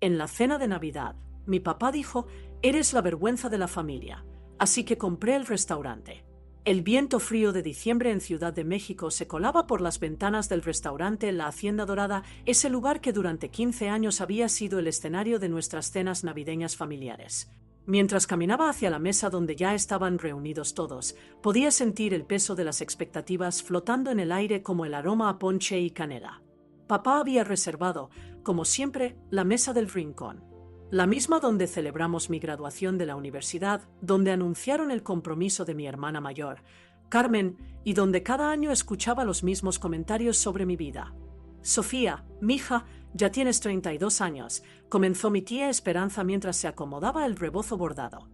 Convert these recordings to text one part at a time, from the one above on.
En la cena de Navidad, mi papá dijo, eres la vergüenza de la familia, así que compré el restaurante. El viento frío de diciembre en Ciudad de México se colaba por las ventanas del restaurante La Hacienda Dorada, ese lugar que durante 15 años había sido el escenario de nuestras cenas navideñas familiares. Mientras caminaba hacia la mesa donde ya estaban reunidos todos, podía sentir el peso de las expectativas flotando en el aire como el aroma a ponche y canela. Papá había reservado, como siempre, la mesa del rincón. La misma donde celebramos mi graduación de la universidad, donde anunciaron el compromiso de mi hermana mayor, Carmen, y donde cada año escuchaba los mismos comentarios sobre mi vida. Sofía, mija, ya tienes 32 años, comenzó mi tía Esperanza mientras se acomodaba el rebozo bordado.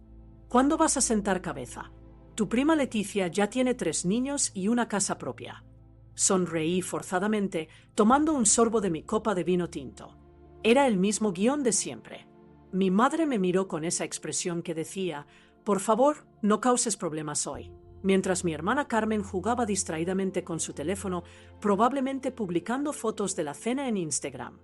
¿Cuándo vas a sentar cabeza? Tu prima Leticia ya tiene 3 niños y una casa propia. Sonreí forzadamente, tomando un sorbo de mi copa de vino tinto. Era el mismo guión de siempre. Mi madre me miró con esa expresión que decía, por favor, no causes problemas hoy, mientras mi hermana Carmen jugaba distraídamente con su teléfono, probablemente publicando fotos de la cena en Instagram.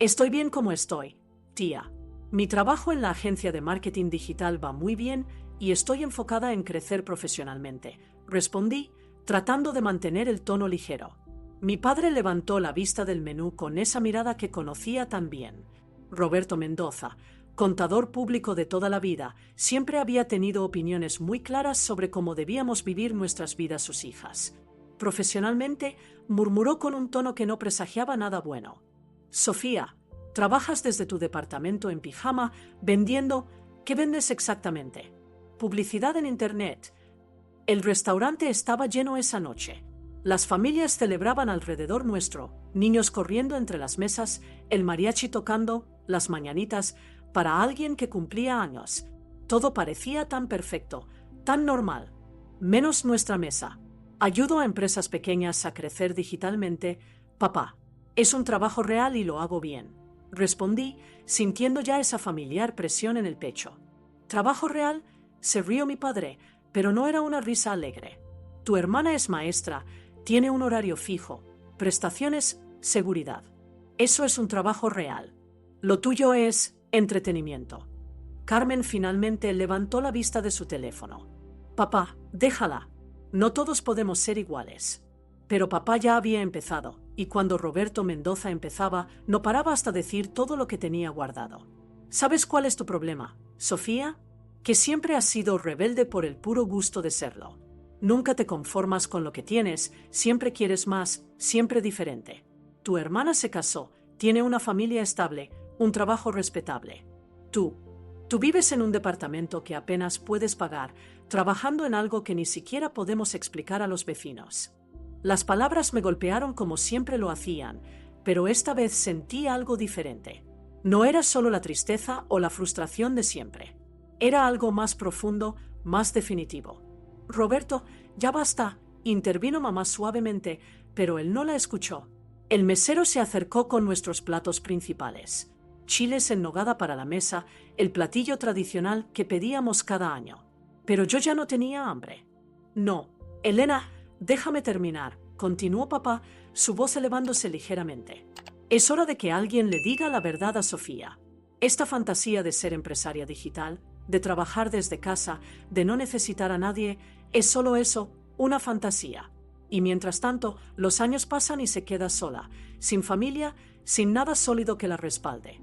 Estoy bien como estoy, tía. Mi trabajo en la agencia de marketing digital va muy bien y estoy enfocada en crecer profesionalmente, respondí, tratando de mantener el tono ligero. Mi padre levantó la vista del menú con esa mirada que conocía tan bien. Roberto Mendoza, contador público de toda la vida, siempre había tenido opiniones muy claras sobre cómo debíamos vivir nuestras vidas sus hijas. Profesionalmente, murmuró con un tono que no presagiaba nada bueno. Sofía, trabajas desde tu departamento en pijama, vendiendo... ¿Qué vendes exactamente? Publicidad en Internet. El restaurante estaba lleno esa noche. Las familias celebraban alrededor nuestro, niños corriendo entre las mesas, el mariachi tocando, las mañanitas, para alguien que cumplía años. Todo parecía tan perfecto, tan normal. Menos nuestra mesa. Ayudo a empresas pequeñas a crecer digitalmente. Papá, es un trabajo real y lo hago bien. Respondí, sintiendo ya esa familiar presión en el pecho. ¿Trabajo real? Se rió mi padre, pero no era una risa alegre. Tu hermana es maestra, tiene un horario fijo, prestaciones, seguridad. Eso es un trabajo real. Lo tuyo es entretenimiento. Carmen finalmente levantó la vista de su teléfono. Papá, déjala. No todos podemos ser iguales. Pero papá ya había empezado, y cuando Roberto Mendoza empezaba, no paraba hasta decir todo lo que tenía guardado. ¿Sabes cuál es tu problema, Sofía? Que siempre has sido rebelde por el puro gusto de serlo. Nunca te conformas con lo que tienes, siempre quieres más, siempre diferente. Tu hermana se casó, tiene una familia estable, un trabajo respetable. Tú vives en un departamento que apenas puedes pagar, trabajando en algo que ni siquiera podemos explicar a los vecinos. Las palabras me golpearon como siempre lo hacían, pero esta vez sentí algo diferente. No era solo la tristeza o la frustración de siempre. Era algo más profundo, más definitivo. Roberto, ya basta, intervino mamá suavemente, pero él no la escuchó. El mesero se acercó con nuestros platos principales. Chiles en nogada para la mesa, el platillo tradicional que pedíamos cada año. Pero yo ya no tenía hambre. No, Elena, déjame terminar, continuó papá, su voz elevándose ligeramente. Es hora de que alguien le diga la verdad a Sofía. Esta fantasía de ser empresaria digital, de trabajar desde casa, de no necesitar a nadie, es solo eso, una fantasía. Y mientras tanto, los años pasan y se queda sola, sin familia, sin nada sólido que la respalde.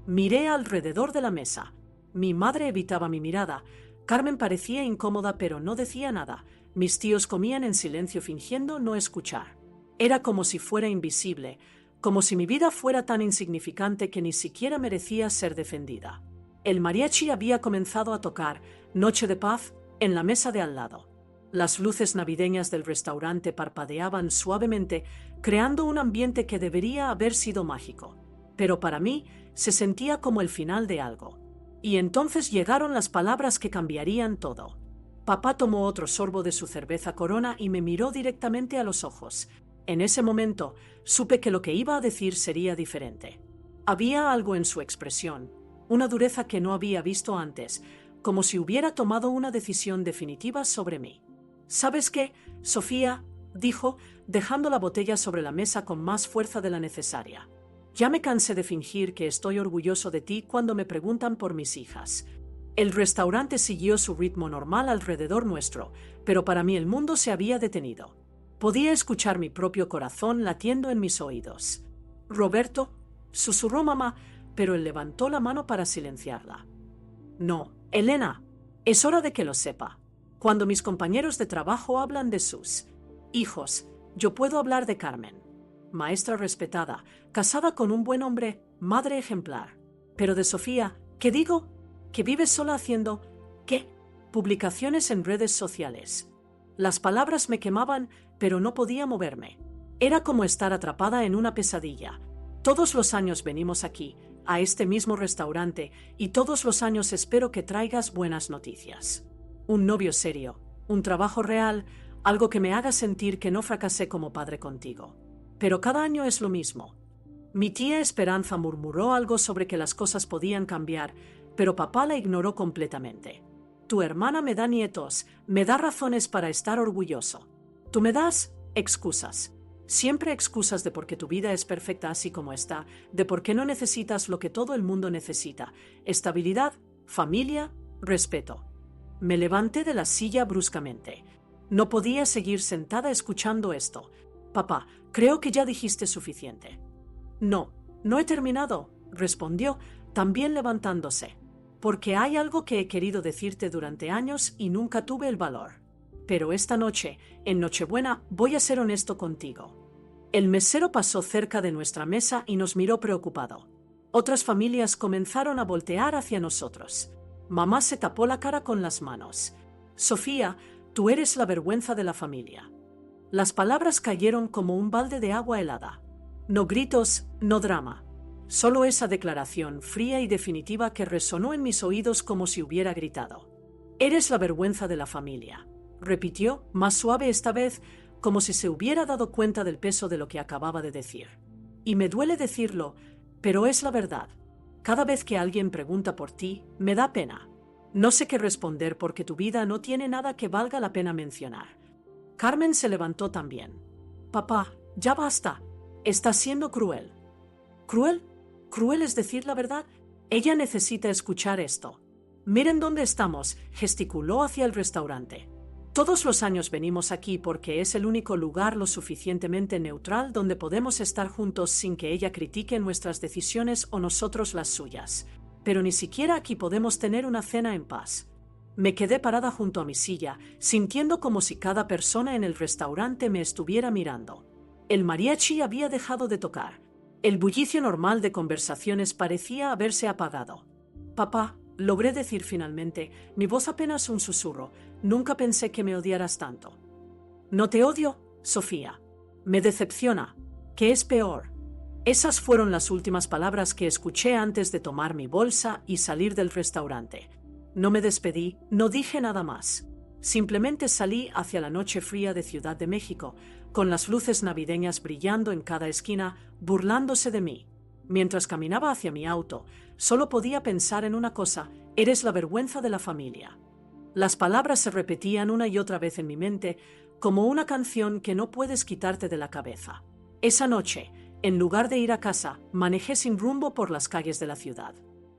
Miré alrededor de la mesa. Mi madre evitaba mi mirada. Carmen parecía incómoda pero no decía nada. Mis tíos comían en silencio fingiendo no escuchar. Era como si fuera invisible, como si mi vida fuera tan insignificante que ni siquiera merecía ser defendida. El mariachi había comenzado a tocar, Noche de Paz, en la mesa de al lado. Las luces navideñas del restaurante parpadeaban suavemente, creando un ambiente que debería haber sido mágico. Pero para mí se sentía como el final de algo. Y entonces llegaron las palabras que cambiarían todo. Papá tomó otro sorbo de su cerveza Corona y me miró directamente a los ojos. En ese momento supe que lo que iba a decir sería diferente. Había algo en su expresión, una dureza que no había visto antes, como si hubiera tomado una decisión definitiva sobre mí. ¿Sabes qué, Sofía?, dijo, dejando la botella sobre la mesa con más fuerza de la necesaria. Ya me cansé de fingir que estoy orgulloso de ti cuando me preguntan por mis hijas. El restaurante siguió su ritmo normal alrededor nuestro, pero para mí el mundo se había detenido. Podía escuchar mi propio corazón latiendo en mis oídos. «Roberto», susurró mamá, pero él levantó la mano para silenciarla. «No, Elena, es hora de que lo sepa. Cuando mis compañeros de trabajo hablan de sus hijos, yo puedo hablar de Carmen. Maestra respetada, casada con un buen hombre, madre ejemplar. Pero de Sofía, ¿qué digo? Que vive sola haciendo, ¿qué? Publicaciones en redes sociales. Las palabras me quemaban, pero no podía moverme. Era como estar atrapada en una pesadilla. Todos los años venimos aquí, a este mismo restaurante, y todos los años espero que traigas buenas noticias. Un novio serio, un trabajo real, algo que me haga sentir que no fracasé como padre contigo. Pero cada año es lo mismo. Mi tía Esperanza murmuró algo sobre que las cosas podían cambiar, pero papá la ignoró completamente. Tu hermana me da nietos, me da razones para estar orgulloso. Tú me das excusas. Siempre excusas de por qué tu vida es perfecta así como está, de por qué no necesitas lo que todo el mundo necesita: estabilidad, familia, respeto. Me levanté de la silla bruscamente. No podía seguir sentada escuchando esto. Papá, creo que ya dijiste suficiente. No, no he terminado, respondió, también levantándose. Porque hay algo que he querido decirte durante años y nunca tuve el valor. Pero esta noche, en Nochebuena, voy a ser honesto contigo. El mesero pasó cerca de nuestra mesa y nos miró preocupado. Otras familias comenzaron a voltear hacia nosotros. Mamá se tapó la cara con las manos. Sofía, tú eres la vergüenza de la familia. Las palabras cayeron como un balde de agua helada. No gritos, no drama. Solo esa declaración fría y definitiva que resonó en mis oídos como si hubiera gritado. Eres la vergüenza de la familia, repitió, más suave esta vez, como si se hubiera dado cuenta del peso de lo que acababa de decir. Y me duele decirlo, pero es la verdad. Cada vez que alguien pregunta por ti, me da pena. No sé qué responder porque tu vida no tiene nada que valga la pena mencionar. Carmen se levantó también. Papá, ya basta. Estás siendo cruel. ¿Cruel? ¿Cruel es decir la verdad? Ella necesita escuchar esto. Miren dónde estamos, gesticuló hacia el restaurante. Todos los años venimos aquí porque es el único lugar lo suficientemente neutral donde podemos estar juntos sin que ella critique nuestras decisiones o nosotros las suyas. Pero ni siquiera aquí podemos tener una cena en paz. Me quedé parada junto a mi silla, sintiendo como si cada persona en el restaurante me estuviera mirando. El mariachi había dejado de tocar. El bullicio normal de conversaciones parecía haberse apagado. Papá, logré decir finalmente, mi voz apenas un susurro. Nunca pensé que me odiaras tanto. No te odio, Sofía. Me decepciona. ¿Qué es peor? Esas fueron las últimas palabras que escuché antes de tomar mi bolsa y salir del restaurante. No me despedí, no dije nada más. Simplemente salí hacia la noche fría de Ciudad de México, con las luces navideñas brillando en cada esquina, burlándose de mí. Mientras caminaba hacia mi auto, solo podía pensar en una cosa: eres la vergüenza de la familia. Las palabras se repetían una y otra vez en mi mente, como una canción que no puedes quitarte de la cabeza. Esa noche, en lugar de ir a casa, manejé sin rumbo por las calles de la ciudad.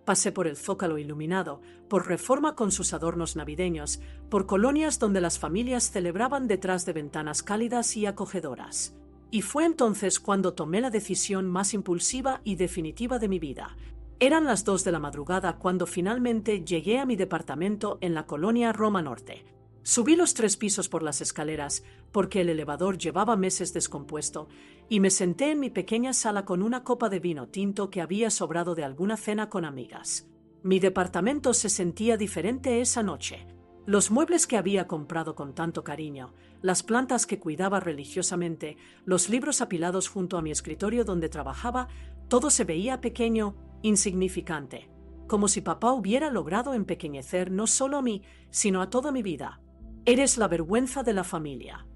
Pasé por el Zócalo iluminado, por Reforma con sus adornos navideños, por colonias donde las familias celebraban detrás de ventanas cálidas y acogedoras. Y fue entonces cuando tomé la decisión más impulsiva y definitiva de mi vida. Eran las 2 de la madrugada cuando finalmente llegué a mi departamento en la colonia Roma Norte. Subí los 3 pisos por las escaleras, porque el elevador llevaba meses descompuesto, y me senté en mi pequeña sala con una copa de vino tinto que había sobrado de alguna cena con amigas. Mi departamento se sentía diferente esa noche. Los muebles que había comprado con tanto cariño, las plantas que cuidaba religiosamente, los libros apilados junto a mi escritorio donde trabajaba, todo se veía pequeño, insignificante, como si papá hubiera logrado empequeñecer no solo a mí, sino a toda mi vida. Eres la vergüenza de la familia.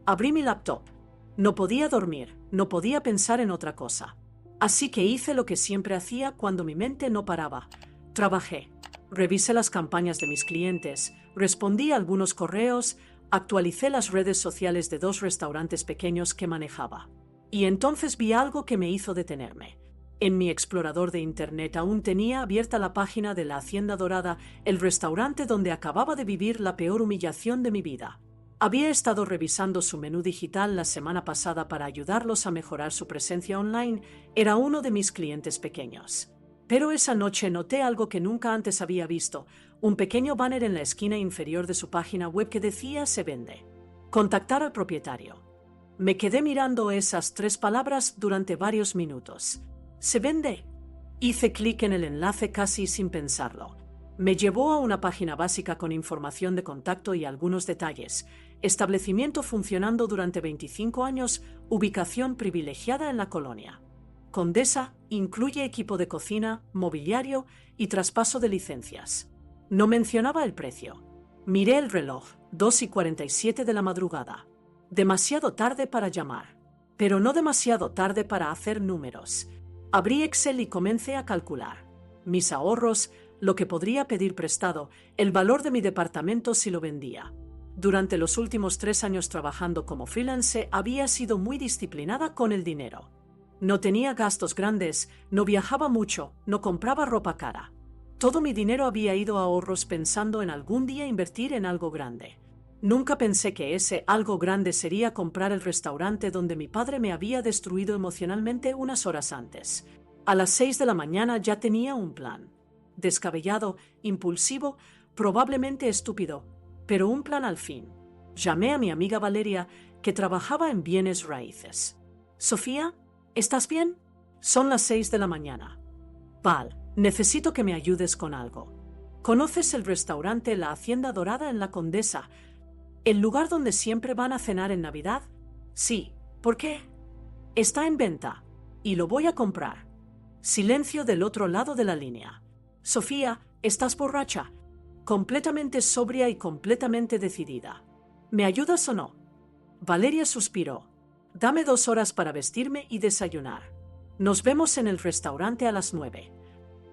Abrí mi laptop. No podía dormir, no podía pensar en otra cosa. Así que hice lo que siempre hacía cuando mi mente no paraba. Trabajé. Revisé las campañas de mis clientes, respondí a algunos correos, actualicé las redes sociales de 2 restaurantes pequeños que manejaba. Y entonces vi algo que me hizo detenerme. En mi explorador de internet aún tenía abierta la página de la Hacienda Dorada, el restaurante donde acababa de vivir la peor humillación de mi vida. Había estado revisando su menú digital la semana pasada para ayudarlos a mejorar su presencia online. Era uno de mis clientes pequeños. Pero esa noche noté algo que nunca antes había visto, un pequeño banner en la esquina inferior de su página web que decía «Se vende». Contactar al propietario. Me quedé mirando esas 3 palabras durante varios minutos. «Se vende». Hice clic en el enlace casi sin pensarlo. Me llevó a una página básica con información de contacto y algunos detalles. Establecimiento funcionando durante 25 años, ubicación privilegiada en la colonia. Condesa, incluye equipo de cocina, mobiliario y traspaso de licencias. No mencionaba el precio. Miré el reloj, 2:47 de la madrugada. Demasiado tarde para llamar, pero no demasiado tarde para hacer números. Abrí Excel y comencé a calcular. Mis ahorros, lo que podría pedir prestado, el valor de mi departamento si lo vendía. Durante los últimos 3 años trabajando como freelance había sido muy disciplinada con el dinero. No tenía gastos grandes, no viajaba mucho, no compraba ropa cara. Todo mi dinero había ido a ahorros pensando en algún día invertir en algo grande. Nunca pensé que ese algo grande sería comprar el restaurante donde mi padre me había destruido emocionalmente unas horas antes. A las 6 de la mañana ya tenía un plan. Descabellado, impulsivo, probablemente estúpido, pero un plan al fin. Llamé a mi amiga Valeria, que trabajaba en bienes raíces. «Sofía, ¿estás bien? Son las 6 de la mañana. Val, necesito que me ayudes con algo. ¿Conoces el restaurante La Hacienda Dorada en la Condesa? ¿El lugar donde siempre van a cenar en Navidad? Sí. ¿Por qué? Está en venta, y lo voy a comprar». Silencio del otro lado de la línea. «Sofía, ¿estás borracha?» Completamente sobria y completamente decidida. ¿Me ayudas o no? Valeria suspiró. «Dame 2 horas para vestirme y desayunar. Nos vemos en el restaurante a las 9.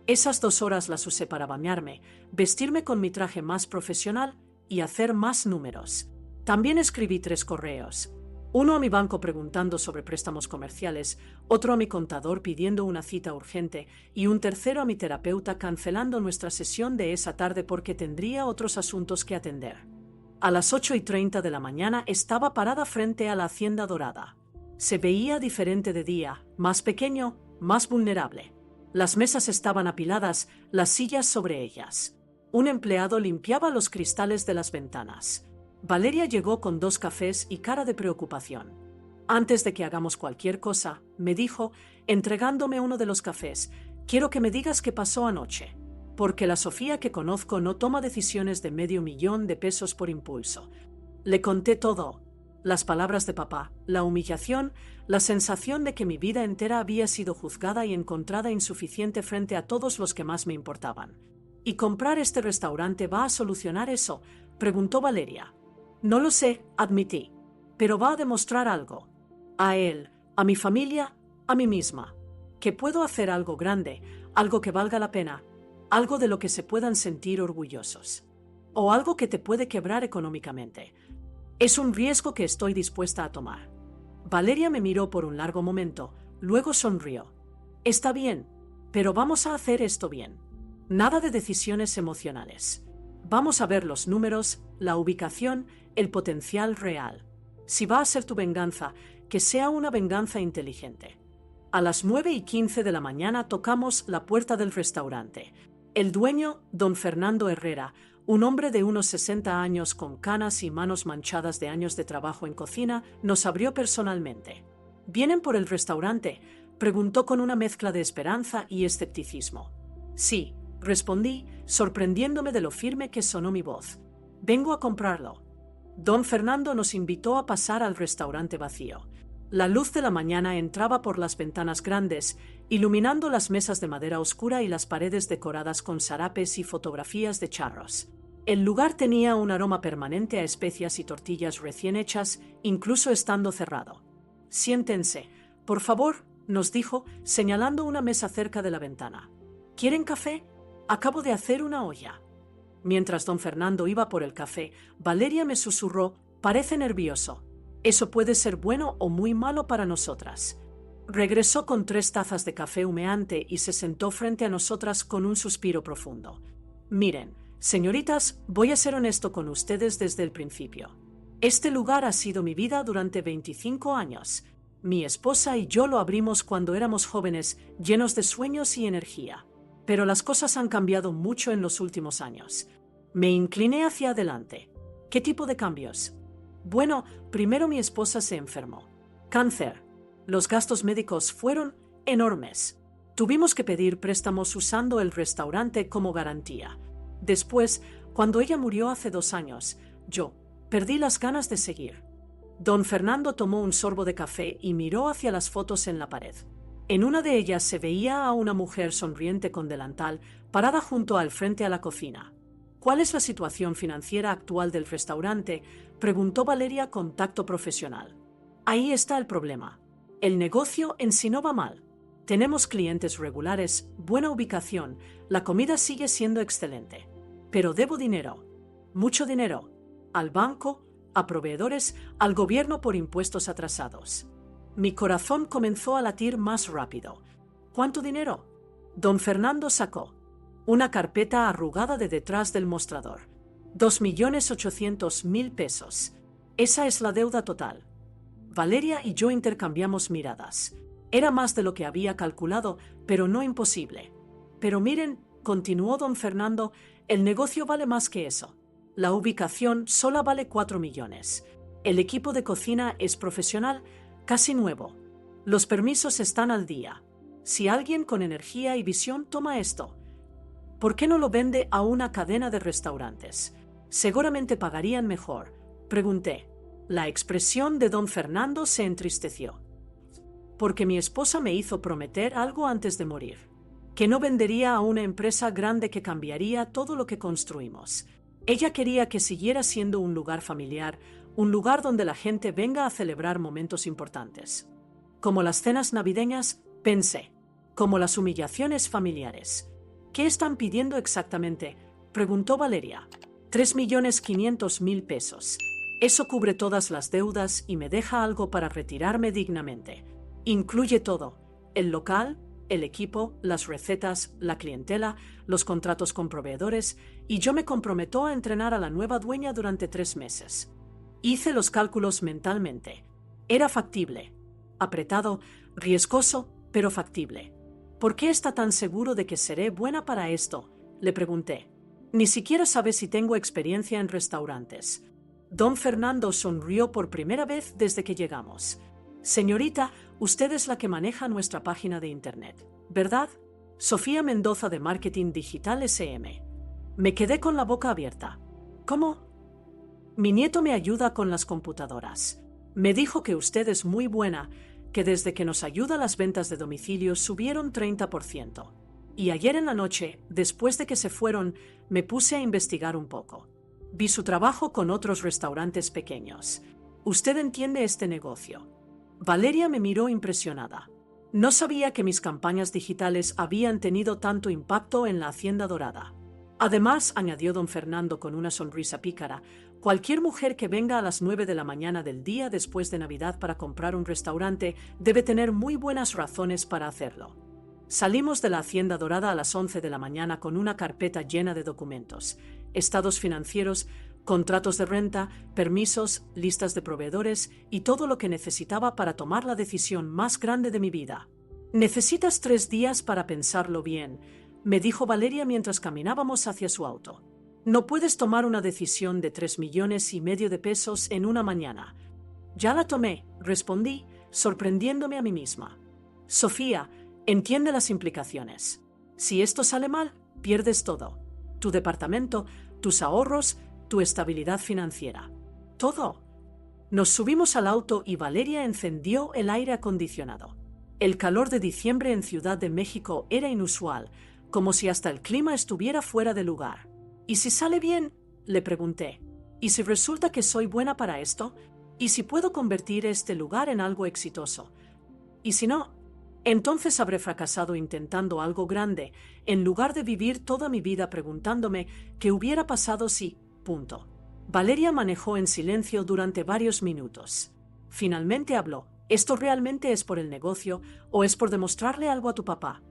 Esas 2 horas las usé para bañarme, vestirme con mi traje más profesional y hacer más números. También escribí 3 correos. Uno a mi banco preguntando sobre préstamos comerciales, otro a mi contador pidiendo una cita urgente y un tercero a mi terapeuta cancelando nuestra sesión de esa tarde porque tendría otros asuntos que atender. A las 8:30 de la mañana estaba parada frente a la Hacienda Dorada. Se veía diferente de día, más pequeño, más vulnerable. Las mesas estaban apiladas, las sillas sobre ellas. Un empleado limpiaba los cristales de las ventanas. Valeria llegó con 2 cafés y cara de preocupación. «Antes de que hagamos cualquier cosa», me dijo, entregándome uno de los cafés, «quiero que me digas qué pasó anoche. Porque la Sofía que conozco no toma decisiones de $500,000 por impulso». Le conté todo. Las palabras de papá, la humillación, la sensación de que mi vida entera había sido juzgada y encontrada insuficiente frente a todos los que más me importaban. «¿Y comprar este restaurante va a solucionar eso?», preguntó Valeria. «No lo sé», admití, «pero va a demostrar algo. A él, a mi familia, a mí misma. Que puedo hacer algo grande, algo que valga la pena, algo de lo que se puedan sentir orgullosos. O algo que te puede quebrar económicamente. Es un riesgo que estoy dispuesta a tomar». Valeria me miró por un largo momento, luego sonrió. «Está bien, pero vamos a hacer esto bien. Nada de decisiones emocionales. Vamos a ver los números, la ubicación, el potencial real. Si va a ser tu venganza, que sea una venganza inteligente». A las 9:15 de la mañana tocamos la puerta del restaurante. El dueño, don Fernando Herrera, un hombre de unos 60 años con canas y manos manchadas de años de trabajo en cocina, nos abrió personalmente. «¿Vienen por el restaurante?», preguntó con una mezcla de esperanza y escepticismo. «Sí», respondí, sorprendiéndome de lo firme que sonó mi voz. «Vengo a comprarlo». Don Fernando nos invitó a pasar al restaurante vacío. La luz de la mañana entraba por las ventanas grandes, iluminando las mesas de madera oscura y las paredes decoradas con sarapes y fotografías de charros. El lugar tenía un aroma permanente a especias y tortillas recién hechas, incluso estando cerrado. «Siéntense, por favor», nos dijo, señalando una mesa cerca de la ventana. «¿Quieren café? Acabo de hacer una olla». Mientras don Fernando iba por el café, Valeria me susurró: «Parece nervioso. Eso puede ser bueno o muy malo para nosotras». Regresó con 3 tazas de café humeante y se sentó frente a nosotras con un suspiro profundo. Miren, señoritas, voy a ser honesto con ustedes desde el principio. Este lugar ha sido mi vida durante 25 años. Mi esposa y yo lo abrimos cuando éramos jóvenes, llenos de sueños y energía. Pero las cosas han cambiado mucho en los últimos años. Me incliné hacia adelante. ¿Qué tipo de cambios? Bueno, primero mi esposa se enfermó. Cáncer. Los gastos médicos fueron enormes. Tuvimos que pedir préstamos usando el restaurante como garantía. Después, cuando ella murió hace 2 años, yo perdí las ganas de seguir. Don Fernando tomó un sorbo de café y miró hacia las fotos en la pared. En una de ellas se veía a una mujer sonriente con delantal, parada junto al frente a la cocina. ¿Cuál es la situación financiera actual del restaurante?, preguntó Valeria con tacto profesional. Ahí está el problema. El negocio en sí no va mal. Tenemos clientes regulares, buena ubicación, la comida sigue siendo excelente. Pero debo dinero, mucho dinero, al banco, a proveedores, al gobierno por impuestos atrasados. Mi corazón comenzó a latir más rápido. ¿Cuánto dinero? Don Fernando sacó una carpeta arrugada de detrás del mostrador. 2.800.000 pesos. Esa es la deuda total. Valeria y yo intercambiamos miradas. Era más de lo que había calculado, pero no imposible. Pero miren, continuó don Fernando, el negocio vale más que eso. La ubicación sola vale 4 millones. El equipo de cocina es profesional, casi nuevo. Los permisos están al día. Si alguien con energía y visión toma esto, ¿por qué no lo vende a una cadena de restaurantes? Seguramente pagarían mejor. Pregunté. La expresión de don Fernando se entristeció. Porque mi esposa me hizo prometer algo antes de morir. Que no vendería a una empresa grande que cambiaría todo lo que construimos. Ella quería que siguiera siendo un lugar familiar, un lugar donde la gente venga a celebrar momentos importantes. Como las cenas navideñas, pensé. Como las humillaciones familiares. ¿Qué están pidiendo exactamente?, preguntó Valeria. 3.500.000 pesos. Eso cubre todas las deudas y me deja algo para retirarme dignamente. Incluye todo: el local, el equipo, las recetas, la clientela, los contratos con proveedores, y yo me comprometo a entrenar a la nueva dueña durante 3 meses. Hice los cálculos mentalmente. Era factible. Apretado, riesgoso, pero factible. ¿Por qué está tan seguro de que seré buena para esto?, le pregunté. Ni siquiera sabe si tengo experiencia en restaurantes. Don Fernando sonrió por primera vez desde que llegamos. Señorita, usted es la que maneja nuestra página de internet, ¿verdad? Sofía Mendoza de Marketing Digital SM. Me quedé con la boca abierta. ¿Cómo? Mi nieto me ayuda con las computadoras. Me dijo que usted es muy buena, que desde que nos ayuda las ventas de domicilio subieron 30%. Y ayer en la noche, después de que se fueron, me puse a investigar un poco. Vi su trabajo con otros restaurantes pequeños. Usted entiende este negocio. Valeria me miró impresionada. No sabía que mis campañas digitales habían tenido tanto impacto en la Hacienda Dorada. Además, añadió don Fernando con una sonrisa pícara, cualquier mujer que venga a las 9 de la mañana del día después de Navidad para comprar un restaurante debe tener muy buenas razones para hacerlo. Salimos de la Hacienda Dorada a las 11 de la mañana con una carpeta llena de documentos, estados financieros, contratos de renta, permisos, listas de proveedores y todo lo que necesitaba para tomar la decisión más grande de mi vida. Necesitas 3 días para pensarlo bien, me dijo Valeria mientras caminábamos hacia su auto. No puedes tomar una decisión de 3,5 millones de pesos en una mañana. Ya la tomé, respondí, sorprendiéndome a mí misma. Sofía, entiende las implicaciones. Si esto sale mal, pierdes todo. Tu departamento, tus ahorros, tu estabilidad financiera. Todo. Nos subimos al auto y Valeria encendió el aire acondicionado. El calor de diciembre en Ciudad de México era inusual, como si hasta el clima estuviera fuera de lugar. ¿Y si sale bien?, le pregunté. ¿Y si resulta que soy buena para esto? ¿Y si puedo convertir este lugar en algo exitoso? ¿Y si no? Entonces habré fracasado intentando algo grande, en lugar de vivir toda mi vida preguntándome qué hubiera pasado si... Punto. Valeria manejó en silencio durante varios minutos. Finalmente habló. ¿Esto realmente es por el negocio o es por demostrarle algo a tu papá?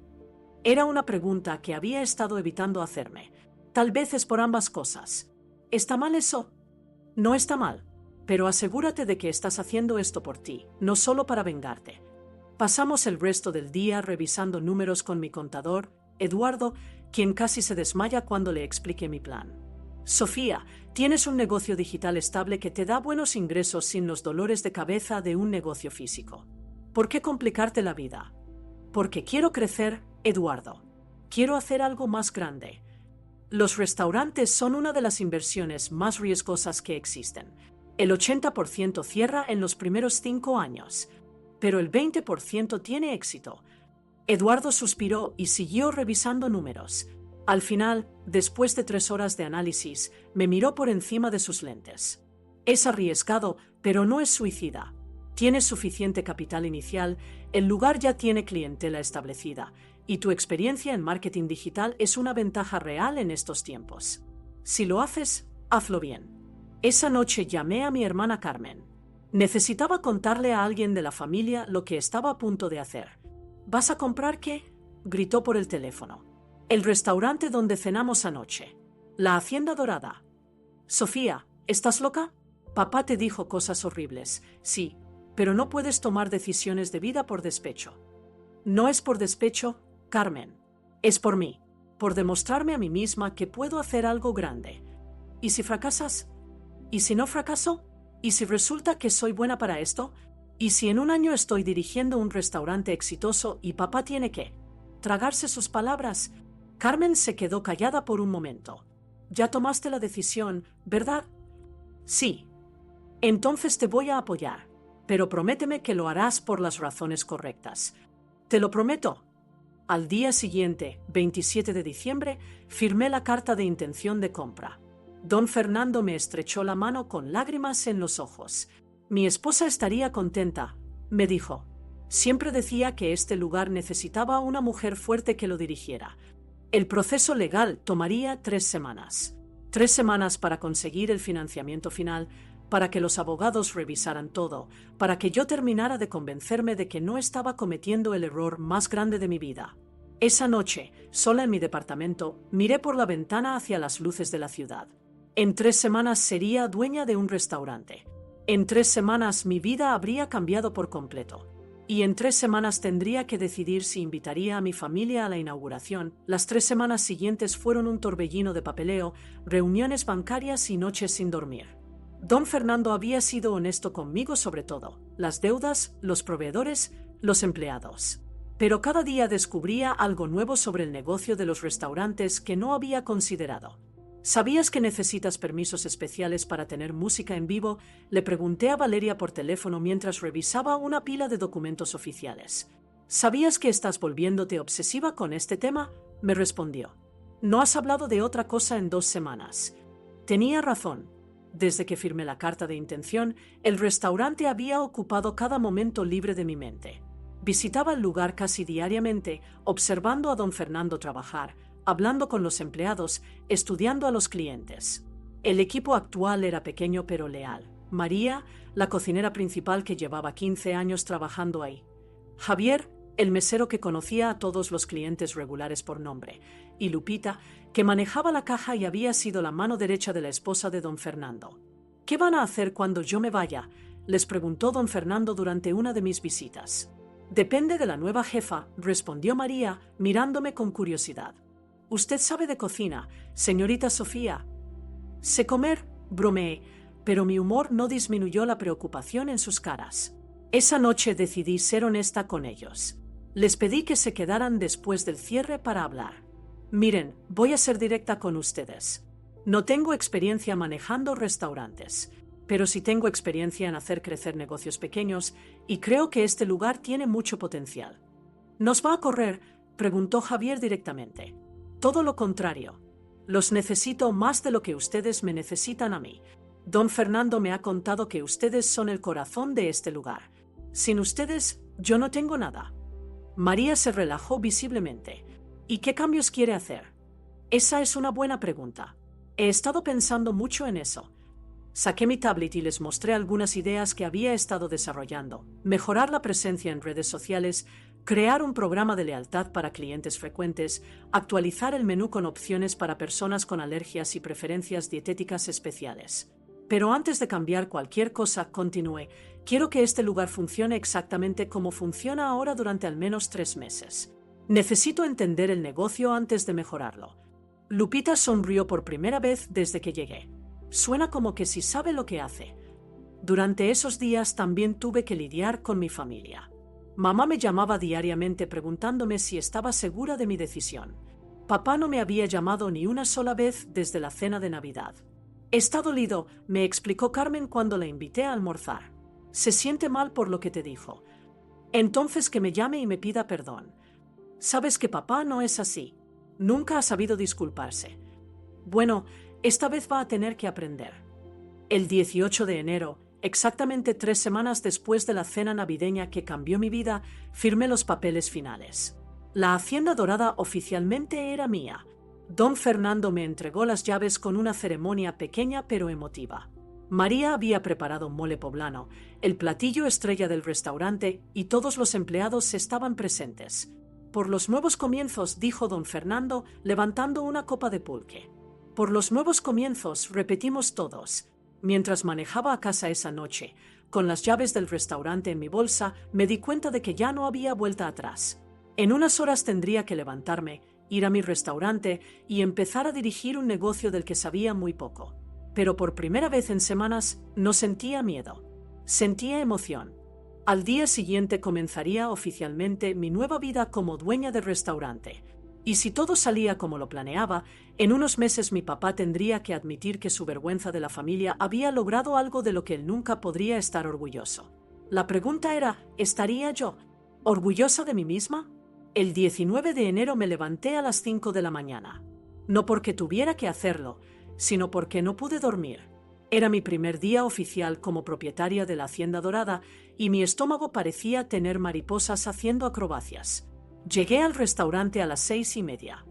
Era una pregunta que había estado evitando hacerme. Tal vez es por ambas cosas. ¿Está mal eso? No está mal, pero asegúrate de que estás haciendo esto por ti, no solo para vengarte. Pasamos el resto del día revisando números con mi contador, Eduardo, quien casi se desmaya cuando le expliqué mi plan. Sofía, tienes un negocio digital estable que te da buenos ingresos sin los dolores de cabeza de un negocio físico. ¿Por qué complicarte la vida? Porque quiero crecer, Eduardo. Quiero hacer algo más grande. Los restaurantes son una de las inversiones más riesgosas que existen. El 80% cierra en los primeros 5 años, pero el 20% tiene éxito. Eduardo suspiró y siguió revisando números. Al final, después de 3 horas de análisis, me miró por encima de sus lentes. Es arriesgado, pero no es suicida. Tienes suficiente capital inicial, el lugar ya tiene clientela establecida, y tu experiencia en marketing digital es una ventaja real en estos tiempos. Si lo haces, hazlo bien. Esa noche llamé a mi hermana Carmen. Necesitaba contarle a alguien de la familia lo que estaba a punto de hacer. ¿Vas a comprar qué?, gritó por el teléfono. El restaurante donde cenamos anoche. La Hacienda Dorada. Sofía, ¿estás loca? Papá te dijo cosas horribles, sí, pero no puedes tomar decisiones de vida por despecho. No es por despecho, Carmen. Es por mí, por demostrarme a mí misma que puedo hacer algo grande. ¿Y si fracasas? ¿Y si no fracaso? ¿Y si resulta que soy buena para esto? ¿Y si en un año estoy dirigiendo un restaurante exitoso y papá tiene que tragarse sus palabras? Carmen se quedó callada por un momento. Ya tomaste la decisión, ¿verdad? Sí. Entonces te voy a apoyar, pero prométeme que lo harás por las razones correctas. Te lo prometo. Al día siguiente, 27 de diciembre, firmé la carta de intención de compra. Don Fernando me estrechó la mano con lágrimas en los ojos. Mi esposa estaría contenta, me dijo. Siempre decía que este lugar necesitaba una mujer fuerte que lo dirigiera. El proceso legal tomaría 3 semanas. 3 semanas para conseguir el financiamiento final, para que los abogados revisaran todo, para que yo terminara de convencerme de que no estaba cometiendo el error más grande de mi vida. Esa noche, sola en mi departamento, miré por la ventana hacia las luces de la ciudad. En 3 semanas sería dueña de un restaurante. En 3 semanas mi vida habría cambiado por completo. Y en 3 semanas tendría que decidir si invitaría a mi familia a la inauguración. Las 3 semanas siguientes fueron un torbellino de papeleo, reuniones bancarias y noches sin dormir. Don Fernando había sido honesto conmigo sobre todo, las deudas, los proveedores, los empleados. Pero cada día descubría algo nuevo sobre el negocio de los restaurantes que no había considerado. ¿Sabías que necesitas permisos especiales para tener música en vivo?, le pregunté a Valeria por teléfono mientras revisaba una pila de documentos oficiales. ¿Sabías que estás volviéndote obsesiva con este tema?, me respondió. No has hablado de otra cosa en 2 semanas. Tenía razón. Desde que firmé la carta de intención, el restaurante había ocupado cada momento libre de mi mente. Visitaba el lugar casi diariamente, observando a don Fernando trabajar, hablando con los empleados, estudiando a los clientes. El equipo actual era pequeño pero leal. María, la cocinera principal que llevaba 15 años trabajando ahí. Javier, el mesero que conocía a todos los clientes regulares por nombre. Y Lupita, que manejaba la caja y había sido la mano derecha de la esposa de don Fernando. ¿Qué van a hacer cuando yo me vaya?, les preguntó don Fernando durante una de mis visitas. Depende de la nueva jefa, respondió María, mirándome con curiosidad. Usted sabe de cocina, señorita Sofía. Sé comer, bromeé, pero mi humor no disminuyó la preocupación en sus caras. Esa noche decidí ser honesta con ellos. Les pedí que se quedaran después del cierre para hablar. Miren, voy a ser directa con ustedes. No tengo experiencia manejando restaurantes, pero sí tengo experiencia en hacer crecer negocios pequeños y creo que este lugar tiene mucho potencial. ¿Nos va a correr?, preguntó Javier directamente. Todo lo contrario. Los necesito más de lo que ustedes me necesitan a mí. Don Fernando me ha contado que ustedes son el corazón de este lugar. Sin ustedes, yo no tengo nada. María se relajó visiblemente. ¿Y qué cambios quiere hacer? Esa es una buena pregunta. He estado pensando mucho en eso. Saqué mi tablet y les mostré algunas ideas que había estado desarrollando: mejorar la presencia en redes sociales, crear un programa de lealtad para clientes frecuentes, actualizar el menú con opciones para personas con alergias y preferencias dietéticas especiales. Pero antes de cambiar cualquier cosa, continué, quiero que este lugar funcione exactamente como funciona ahora durante al menos 3 meses. Necesito entender el negocio antes de mejorarlo. Lupita sonrió por primera vez desde que llegué. Suena como que sí sabe lo que hace. Durante esos días también tuve que lidiar con mi familia. Mamá me llamaba diariamente preguntándome si estaba segura de mi decisión. Papá no me había llamado ni una sola vez desde la cena de Navidad. Está dolido, me explicó Carmen cuando la invité a almorzar. Se siente mal por lo que te dijo. Entonces que me llame y me pida perdón. Sabes que papá no es así. Nunca ha sabido disculparse. Bueno, esta vez va a tener que aprender. El 18 de enero, exactamente 3 semanas después de la cena navideña que cambió mi vida, firmé los papeles finales. La Hacienda Dorada oficialmente era mía. Don Fernando me entregó las llaves con una ceremonia pequeña pero emotiva. María había preparado mole poblano, el platillo estrella del restaurante, y todos los empleados estaban presentes. Por los nuevos comienzos, dijo don Fernando, levantando una copa de pulque. Por los nuevos comienzos, repetimos todos. Mientras manejaba a casa esa noche, con las llaves del restaurante en mi bolsa, me di cuenta de que ya no había vuelta atrás. En unas horas tendría que levantarme, ir a mi restaurante y empezar a dirigir un negocio del que sabía muy poco. Pero por primera vez en semanas no sentía miedo. Sentía emoción. Al día siguiente comenzaría oficialmente mi nueva vida como dueña del restaurante. Y si todo salía como lo planeaba, en unos meses mi papá tendría que admitir que su vergüenza de la familia había logrado algo de lo que él nunca podría estar orgulloso. La pregunta era, ¿estaría yo orgullosa de mí misma? El 19 de enero me levanté a las 5 de la mañana. No porque tuviera que hacerlo, sino porque no pude dormir. Era mi primer día oficial como propietaria de la Hacienda Dorada y mi estómago parecía tener mariposas haciendo acrobacias. Llegué al restaurante a las 6:30.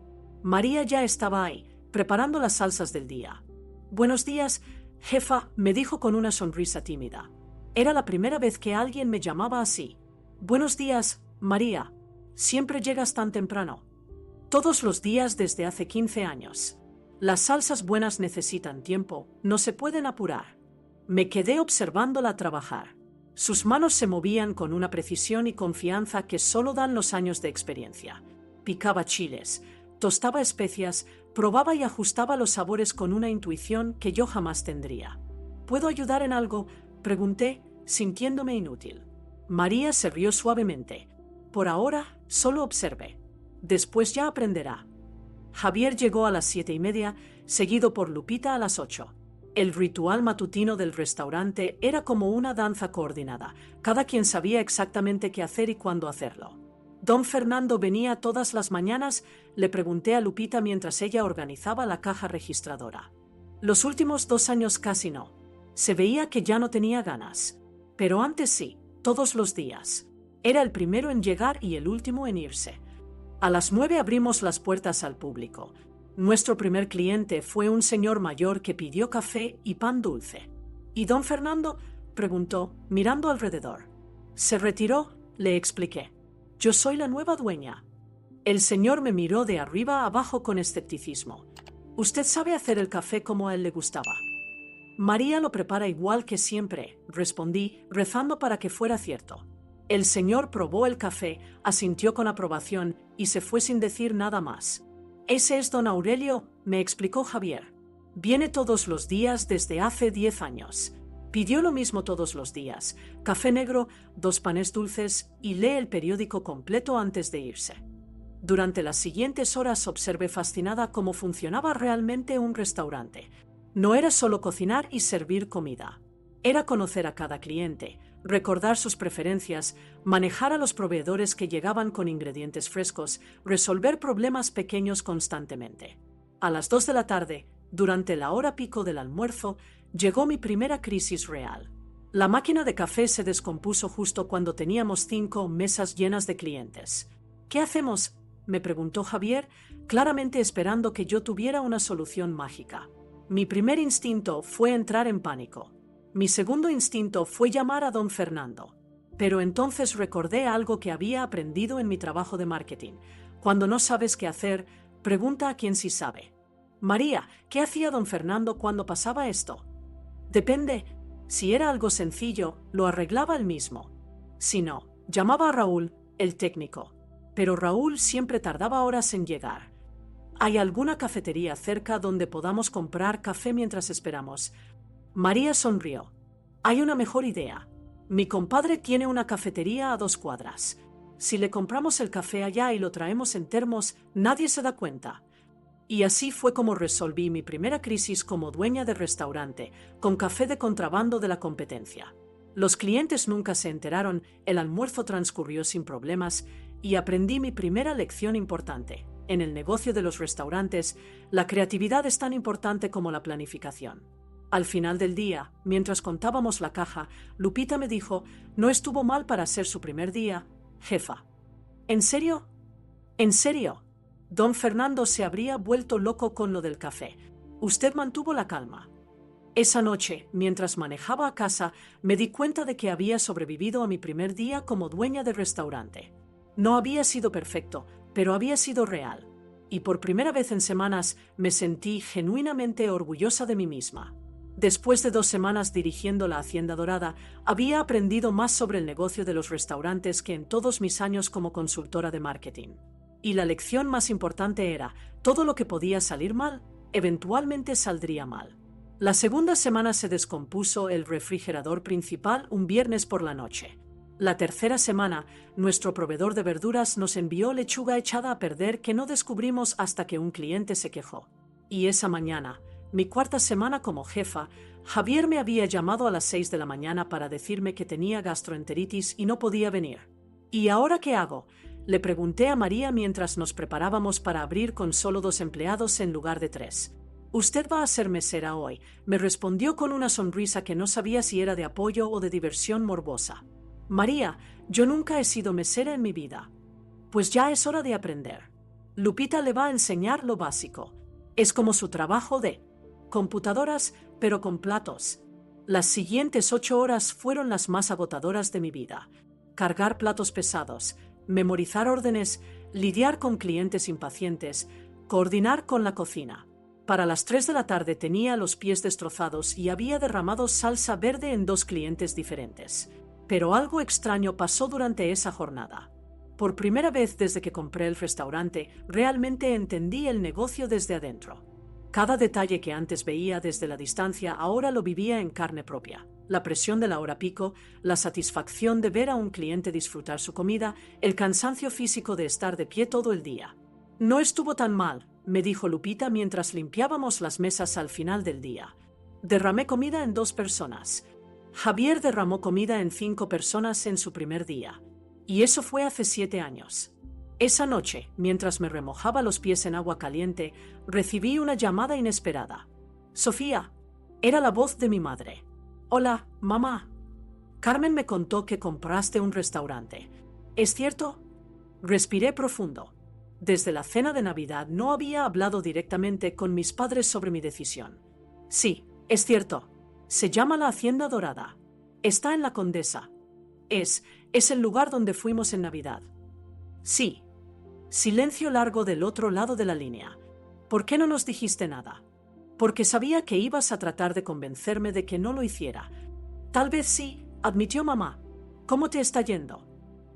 María ya estaba ahí, preparando las salsas del día. «Buenos días, jefa», me dijo con una sonrisa tímida. Era la primera vez que alguien me llamaba así. «Buenos días, María. Siempre llegas tan temprano». «Todos los días desde hace 15 años. Las salsas buenas necesitan tiempo, no se pueden apurar». Me quedé observándola trabajar. Sus manos se movían con una precisión y confianza que solo dan los años de experiencia. Picaba chiles, tostaba especias, probaba y ajustaba los sabores con una intuición que yo jamás tendría. «¿Puedo ayudar en algo?», pregunté, sintiéndome inútil. María se rió suavemente. «Por ahora, solo observe. Después ya aprenderá». Javier llegó a las 7:30, seguido por Lupita a las 8. El ritual matutino del restaurante era como una danza coordinada. Cada quien sabía exactamente qué hacer y cuándo hacerlo. Don Fernando venía todas las mañanas, le pregunté a Lupita mientras ella organizaba la caja registradora. Los últimos 2 años casi no. Se veía que ya no tenía ganas. Pero antes sí, todos los días. Era el primero en llegar y el último en irse. A las 9 abrimos las puertas al público. Nuestro primer cliente fue un señor mayor que pidió café y pan dulce. «¿Y don Fernando?», preguntó, mirando alrededor. «Se retiró», le expliqué. «Yo soy la nueva dueña». El señor me miró de arriba a abajo con escepticismo. «¿Usted sabe hacer el café como a él le gustaba?». «María lo prepara igual que siempre», respondí, rezando para que fuera cierto. El señor probó el café, asintió con aprobación y se fue sin decir nada más. «Ese es don Aurelio», me explicó Javier. «Viene todos los días desde hace 10 años. Pidió lo mismo todos los días: café negro, 2 panes dulces y lee el periódico completo antes de irse». Durante las siguientes horas observé fascinada cómo funcionaba realmente un restaurante. No era solo cocinar y servir comida. Era conocer a cada cliente, recordar sus preferencias, manejar a los proveedores que llegaban con ingredientes frescos, resolver problemas pequeños constantemente. A las 2 de la tarde, durante la hora pico del almuerzo, llegó mi primera crisis real. La máquina de café se descompuso justo cuando teníamos 5 mesas llenas de clientes. «¿Qué hacemos?», me preguntó Javier, claramente esperando que yo tuviera una solución mágica. Mi primer instinto fue entrar en pánico. Mi segundo instinto fue llamar a don Fernando. Pero entonces recordé algo que había aprendido en mi trabajo de marketing. Cuando no sabes qué hacer, pregunta a quien sí sabe. María, ¿qué hacía don Fernando cuando pasaba esto? Depende. Si era algo sencillo, lo arreglaba él mismo. Si no, llamaba a Raúl, el técnico. Pero Raúl siempre tardaba horas en llegar. ¿Hay alguna cafetería cerca donde podamos comprar café mientras esperamos? María sonrió. Hay una mejor idea. Mi compadre tiene una cafetería a 2 cuadras. Si le compramos el café allá y lo traemos en termos, nadie se da cuenta. Y así fue como resolví mi primera crisis como dueña de restaurante, con café de contrabando de la competencia. Los clientes nunca se enteraron, el almuerzo transcurrió sin problemas y aprendí mi primera lección importante. En el negocio de los restaurantes, la creatividad es tan importante como la planificación. Al final del día, mientras contábamos la caja, Lupita me dijo, no estuvo mal para ser su primer día, jefa. ¿En serio? ¿En serio? Don Fernando se habría vuelto loco con lo del café. Usted mantuvo la calma. Esa noche, mientras manejaba a casa, me di cuenta de que había sobrevivido a mi primer día como dueña de restaurante. No había sido perfecto, pero había sido real. Y por primera vez en semanas me sentí genuinamente orgullosa de mí misma. Después de 2 semanas dirigiendo la Hacienda Dorada, había aprendido más sobre el negocio de los restaurantes que en todos mis años como consultora de marketing. Y la lección más importante era, todo lo que podía salir mal, eventualmente saldría mal. La segunda semana se descompuso el refrigerador principal un viernes por la noche. La tercera semana, nuestro proveedor de verduras nos envió lechuga echada a perder que no descubrimos hasta que un cliente se quejó. Y esa mañana, mi cuarta semana como jefa, Javier me había llamado a las 6 de la mañana para decirme que tenía gastroenteritis y no podía venir. ¿Y ahora qué hago?, le pregunté a María mientras nos preparábamos para abrir con solo 2 empleados en lugar de 3. «Usted va a ser mesera hoy», me respondió con una sonrisa que no sabía si era de apoyo o de diversión morbosa. «María, yo nunca he sido mesera en mi vida». «Pues ya es hora de aprender. Lupita le va a enseñar lo básico. Es como su trabajo de computadoras, pero con platos». Las siguientes 8 horas fueron las más agotadoras de mi vida. Cargar platos pesados, memorizar órdenes, lidiar con clientes impacientes, coordinar con la cocina. Para las 3 de la tarde tenía los pies destrozados y había derramado salsa verde en 2 clientes diferentes. Pero algo extraño pasó durante esa jornada. Por primera vez desde que compré el restaurante, realmente entendí el negocio desde adentro. Cada detalle que antes veía desde la distancia ahora lo vivía en carne propia. La presión de la hora pico, la satisfacción de ver a un cliente disfrutar su comida, el cansancio físico de estar de pie todo el día. «No estuvo tan mal», me dijo Lupita mientras limpiábamos las mesas al final del día. «Derramé comida en 2 personas. Javier derramó comida en 5 personas en su primer día. Y eso fue hace 7 años. Esa noche, mientras me remojaba los pies en agua caliente, recibí una llamada inesperada. «Sofía», era la voz de mi madre. «Hola, mamá. Carmen me contó que compraste un restaurante. ¿Es cierto?» Respiré profundo. Desde la cena de Navidad no había hablado directamente con mis padres sobre mi decisión. «Sí, es cierto. Se llama la Hacienda Dorada. Está en la Condesa. Es el lugar donde fuimos en Navidad». «Sí». Silencio largo del otro lado de la línea. «¿Por qué no nos dijiste nada?» «Porque sabía que ibas a tratar de convencerme de que no lo hiciera». «Tal vez sí», admitió mamá. «¿Cómo te está yendo?»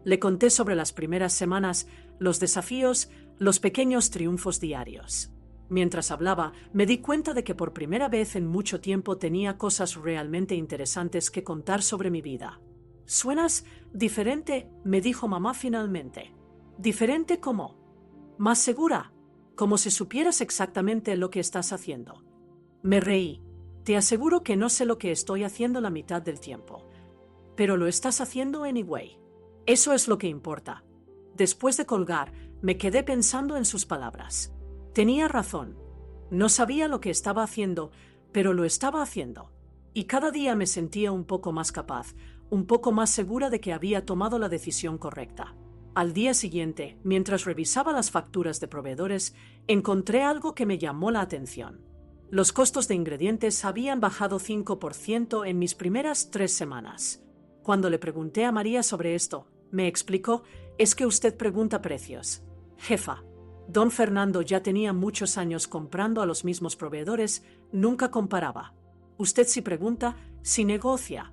Le conté sobre las primeras semanas, los desafíos, los pequeños triunfos diarios. Mientras hablaba, me di cuenta de que por primera vez en mucho tiempo tenía cosas realmente interesantes que contar sobre mi vida. «Suenas diferente», me dijo mamá finalmente. «¿Diferente cómo?» «Más segura, como si supieras exactamente lo que estás haciendo». Me reí. «Te aseguro que no sé lo que estoy haciendo la mitad del tiempo. Pero lo estás haciendo anyway. Eso es lo que importa». Después de colgar, me quedé pensando en sus palabras. Tenía razón. No sabía lo que estaba haciendo, pero lo estaba haciendo. Y cada día me sentía un poco más capaz, un poco más segura de que había tomado la decisión correcta. Al día siguiente, mientras revisaba las facturas de proveedores, encontré algo que me llamó la atención. Los costos de ingredientes habían bajado 5% en mis primeras 3 semanas. Cuando le pregunté a María sobre esto, me explicó: es que usted pregunta precios. Jefa, don Fernando ya tenía muchos años comprando a los mismos proveedores, nunca comparaba. Usted sí pregunta, sí negocia.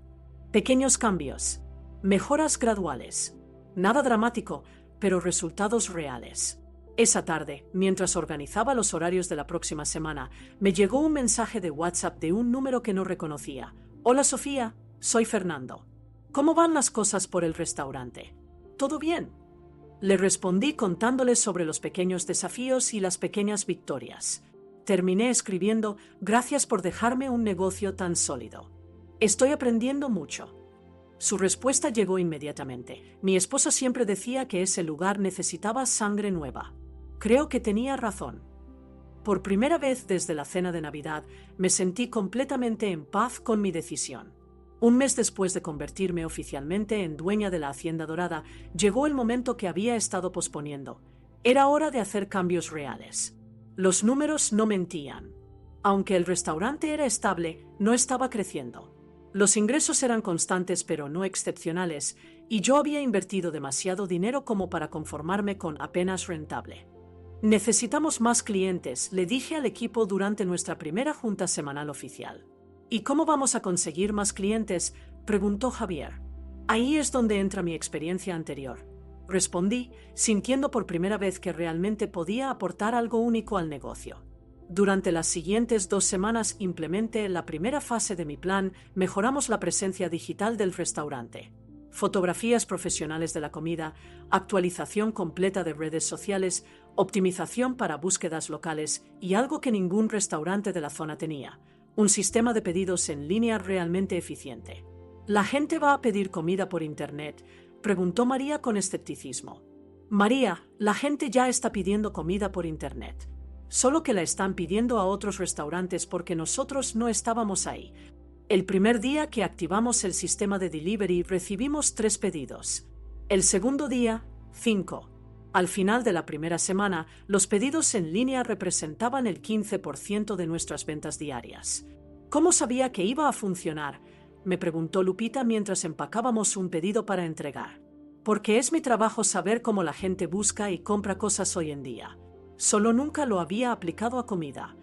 Pequeños cambios. Mejoras graduales. Nada dramático, pero resultados reales. Esa tarde, mientras organizaba los horarios de la próxima semana, me llegó un mensaje de WhatsApp de un número que no reconocía. Hola Sofía, soy Fernando. ¿Cómo van las cosas por el restaurante? ¿Todo bien? Le respondí contándole sobre los pequeños desafíos y las pequeñas victorias. Terminé escribiendo: gracias por dejarme un negocio tan sólido. Estoy aprendiendo mucho. Su respuesta llegó inmediatamente. Mi esposa siempre decía que ese lugar necesitaba sangre nueva. Creo que tenía razón. Por primera vez desde la cena de Navidad, me sentí completamente en paz con mi decisión. Un mes después de convertirme oficialmente en dueña de la Hacienda Dorada, llegó el momento que había estado posponiendo. Era hora de hacer cambios reales. Los números no mentían. Aunque el restaurante era estable, no estaba creciendo. Los ingresos eran constantes pero no excepcionales, y yo había invertido demasiado dinero como para conformarme con apenas rentable. Necesitamos más clientes, le dije al equipo durante nuestra primera junta semanal oficial. ¿Y cómo vamos a conseguir más clientes?, preguntó Javier. Ahí es donde entra mi experiencia anterior. Respondí, sintiendo por primera vez que realmente podía aportar algo único al negocio. Durante las siguientes 2 semanas implementé la primera fase de mi plan. Mejoramos la presencia digital del restaurante. Fotografías profesionales de la comida, actualización completa de redes sociales, optimización para búsquedas locales y algo que ningún restaurante de la zona tenía: un sistema de pedidos en línea realmente eficiente. ¿La gente va a pedir comida por internet?, preguntó María con escepticismo. María, la gente ya está pidiendo comida por internet. Solo que la están pidiendo a otros restaurantes porque nosotros no estábamos ahí. El primer día que activamos el sistema de delivery recibimos 3 pedidos. El segundo día, 5. Al final de la primera semana, los pedidos en línea representaban el 15% de nuestras ventas diarias. ¿Cómo sabía que iba a funcionar?, me preguntó Lupita mientras empacábamos un pedido para entregar. Porque es mi trabajo saber cómo la gente busca y compra cosas hoy en día. Solo nunca lo había aplicado a comida.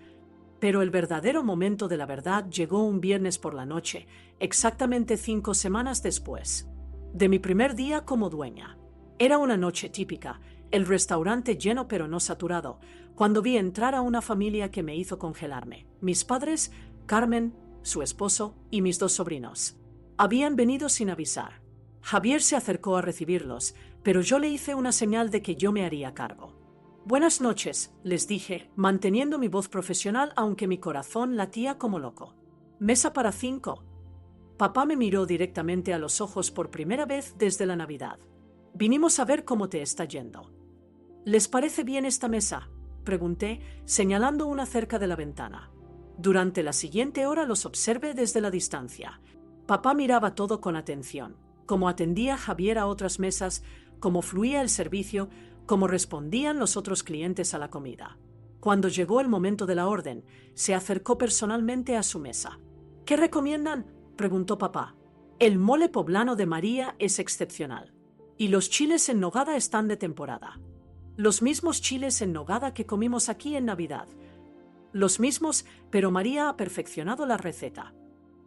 Pero el verdadero momento de la verdad llegó un viernes por la noche, exactamente 5 semanas después de mi primer día como dueña. Era una noche típica, el restaurante lleno pero no saturado, cuando vi entrar a una familia que me hizo congelarme. Mis padres, Carmen, su esposo y mis 2 sobrinos. Habían venido sin avisar. Javier se acercó a recibirlos, pero yo le hice una señal de que yo me haría cargo. Buenas noches, les dije, manteniendo mi voz profesional aunque mi corazón latía como loco. Mesa para 5. Papá me miró directamente a los ojos por primera vez desde la Navidad. Vinimos a ver cómo te está yendo. ¿Les parece bien esta mesa?, pregunté, señalando una cerca de la ventana. Durante la siguiente hora los observé desde la distancia. Papá miraba todo con atención, cómo atendía Javier a otras mesas, cómo fluía el servicio, cómo respondían los otros clientes a la comida. Cuando llegó el momento de la orden, se acercó personalmente a su mesa. ¿Qué recomiendan?, preguntó papá. El mole poblano de María es excepcional. Y los chiles en nogada están de temporada. Los mismos chiles en nogada que comimos aquí en Navidad. Los mismos, pero María ha perfeccionado la receta.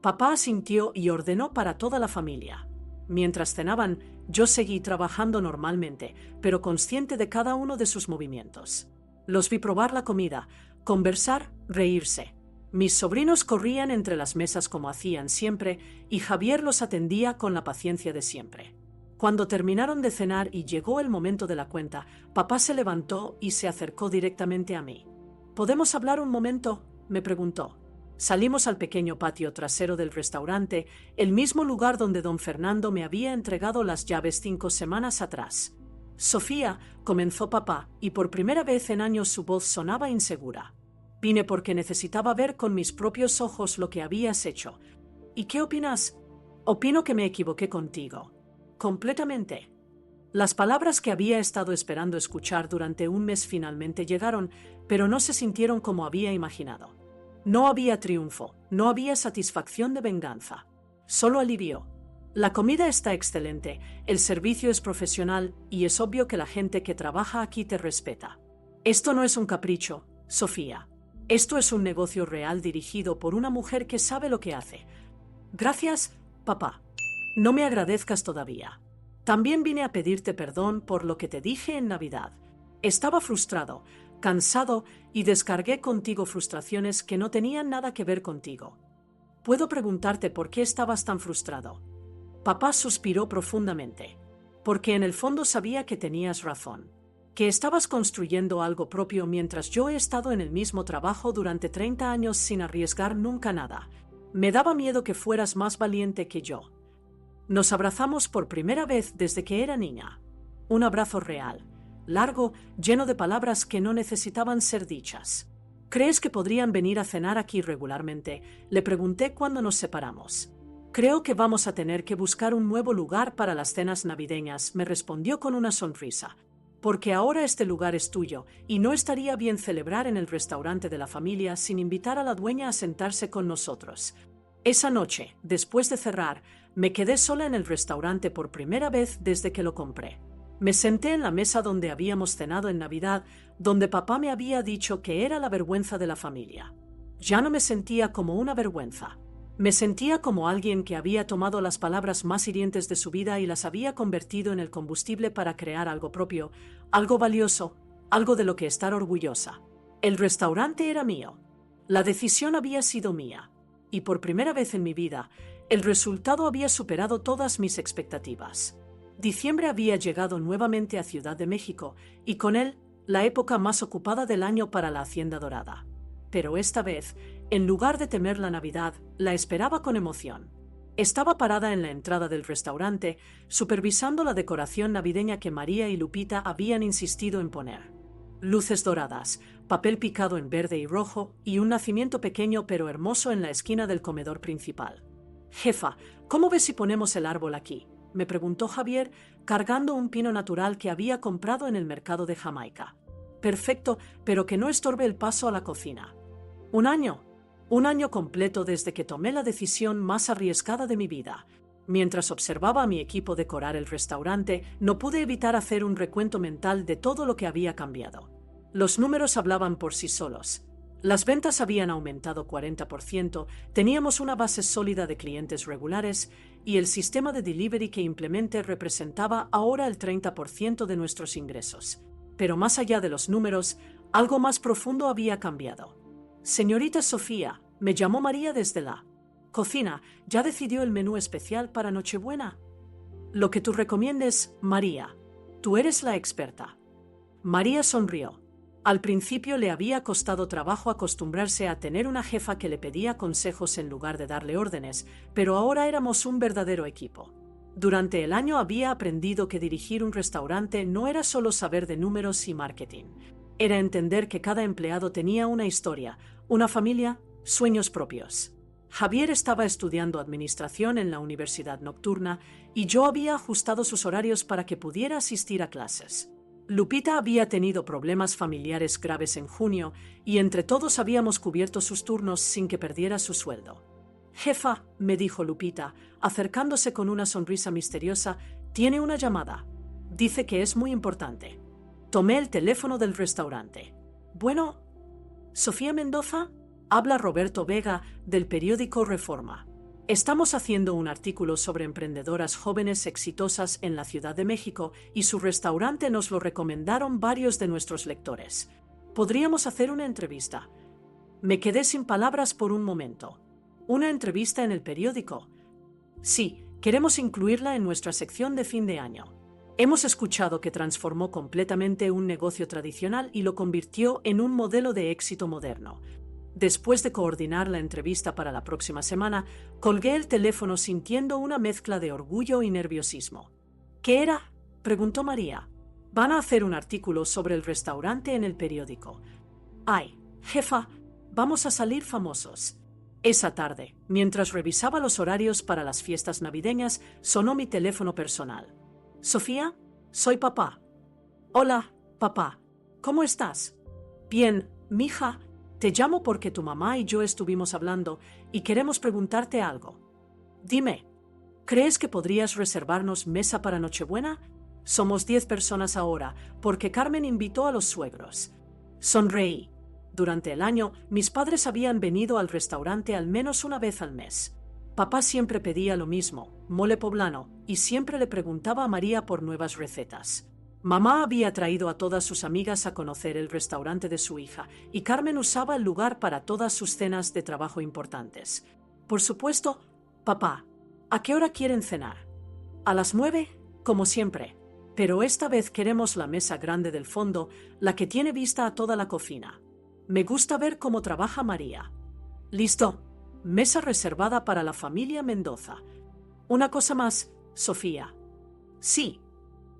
Papá asintió y ordenó para toda la familia. Mientras cenaban, yo seguí trabajando normalmente, pero consciente de cada uno de sus movimientos. Los vi probar la comida, conversar, reírse. Mis sobrinos corrían entre las mesas como hacían siempre, y Javier los atendía con la paciencia de siempre. Cuando terminaron de cenar y llegó el momento de la cuenta, papá se levantó y se acercó directamente a mí. ¿Podemos hablar un momento?, me preguntó. Salimos al pequeño patio trasero del restaurante, el mismo lugar donde don Fernando me había entregado las llaves 5 semanas atrás. Sofía, comenzó papá, y por primera vez en años su voz sonaba insegura. Vine porque necesitaba ver con mis propios ojos lo que habías hecho. ¿Y qué opinas? Opino que me equivoqué contigo. Completamente. Las palabras que había estado esperando escuchar durante un mes finalmente llegaron, pero no se sintieron como había imaginado. No había triunfo, no había satisfacción de venganza. Solo alivio. La comida está excelente, el servicio es profesional y es obvio que la gente que trabaja aquí te respeta. Esto no es un capricho, Sofía. Esto es un negocio real dirigido por una mujer que sabe lo que hace. Gracias, papá. No me agradezcas todavía. También vine a pedirte perdón por lo que te dije en Navidad. Estaba frustrado, cansado y descargué contigo frustraciones que no tenían nada que ver contigo. ¿Puedo preguntarte por qué estabas tan frustrado? Papá suspiró profundamente, porque en el fondo sabía que tenías razón, que estabas construyendo algo propio mientras yo he estado en el mismo trabajo durante 30 años sin arriesgar nunca nada. Me daba miedo que fueras más valiente que yo. Nos abrazamos por primera vez desde que era niña. Un abrazo real, largo, lleno de palabras que no necesitaban ser dichas. ¿Crees que podrían venir a cenar aquí regularmente? Le pregunté cuando nos separamos. Creo que vamos a tener que buscar un nuevo lugar para las cenas navideñas, me respondió con una sonrisa. Porque ahora este lugar es tuyo, y no estaría bien celebrar en el restaurante de la familia sin invitar a la dueña a sentarse con nosotros. Esa noche, después de cerrar, me quedé sola en el restaurante por primera vez desde que lo compré. Me senté en la mesa donde habíamos cenado en Navidad, donde papá me había dicho que era la vergüenza de la familia. Ya no me sentía como una vergüenza. Me sentía como alguien que había tomado las palabras más hirientes de su vida y las había convertido en el combustible para crear algo propio, algo valioso, algo de lo que estar orgullosa. El restaurante era mío. La decisión había sido mía. Y por primera vez en mi vida, el resultado había superado todas mis expectativas. Diciembre había llegado nuevamente a Ciudad de México y con él la época más ocupada del año para la Hacienda Dorada. Pero esta vez, en lugar de temer la Navidad, la esperaba con emoción. Estaba parada en la entrada del restaurante, supervisando la decoración navideña que María y Lupita habían insistido en poner. Luces doradas, papel picado en verde y rojo y un nacimiento pequeño pero hermoso en la esquina del comedor principal. «Jefa, ¿cómo ves si ponemos el árbol aquí?», me preguntó Javier, cargando un pino natural que había comprado en el mercado de Jamaica. «Perfecto, pero que no estorbe el paso a la cocina». Un año completo desde que tomé la decisión más arriesgada de mi vida. Mientras observaba a mi equipo decorar el restaurante, no pude evitar hacer un recuento mental de todo lo que había cambiado. Los números hablaban por sí solos. Las ventas habían aumentado 40%, teníamos una base sólida de clientes regulares y el sistema de delivery que implementé representaba ahora el 30% de nuestros ingresos. Pero más allá de los números, algo más profundo había cambiado. «Señorita Sofía», me llamó María desde la cocina, ¿ya decidió el menú especial para Nochebuena? «Lo que tú recomiendes, María. Tú eres la experta». María sonrió. Al principio le había costado trabajo acostumbrarse a tener una jefa que le pedía consejos en lugar de darle órdenes, pero ahora éramos un verdadero equipo. Durante el año había aprendido que dirigir un restaurante no era solo saber de números y marketing. Era entender que cada empleado tenía una historia, una familia, sueños propios. Javier estaba estudiando administración en la universidad nocturna y yo había ajustado sus horarios para que pudiera asistir a clases. Lupita había tenido problemas familiares graves en junio y entre todos habíamos cubierto sus turnos sin que perdiera su sueldo. «Jefa», me dijo Lupita, acercándose con una sonrisa misteriosa, «tiene una llamada. Dice que es muy importante». Tomé el teléfono del restaurante. «Bueno, Sofía Mendoza», habla Roberto Vega del periódico Reforma. «Estamos haciendo un artículo sobre emprendedoras jóvenes exitosas en la Ciudad de México y su restaurante nos lo recomendaron varios de nuestros lectores. ¿Podríamos hacer una entrevista?» Me quedé sin palabras por un momento. ¿Una entrevista en el periódico? «Sí, queremos incluirla en nuestra sección de fin de año. Hemos escuchado que transformó completamente un negocio tradicional y lo convirtió en un modelo de éxito moderno». Después de coordinar la entrevista para la próxima semana, colgué el teléfono sintiendo una mezcla de orgullo y nerviosismo. «¿Qué era?», preguntó María. «Van a hacer un artículo sobre el restaurante en el periódico». «Ay, jefa, vamos a salir famosos». Esa tarde, mientras revisaba los horarios para las fiestas navideñas, sonó mi teléfono personal. «Sofía, soy papá». «Hola, papá. ¿Cómo estás?» «Bien, mija. Te llamo porque tu mamá y yo estuvimos hablando y queremos preguntarte algo. Dime, ¿crees que podrías reservarnos mesa para Nochebuena? Somos 10 personas ahora, porque Carmen invitó a los suegros. Sonreí. Durante el año, mis padres habían venido al restaurante al menos una vez al mes. Papá siempre pedía lo mismo, mole poblano, y siempre le preguntaba a María por nuevas recetas. Mamá había traído a todas sus amigas a conocer el restaurante de su hija, y Carmen usaba el lugar para todas sus cenas de trabajo importantes. Por supuesto, papá, ¿a qué hora quieren cenar? A las 9, como siempre. Pero esta vez queremos la mesa grande del fondo, la que tiene vista a toda la cocina. Me gusta ver cómo trabaja María. Listo. Mesa reservada para la familia Mendoza. Una cosa más, Sofía. Sí.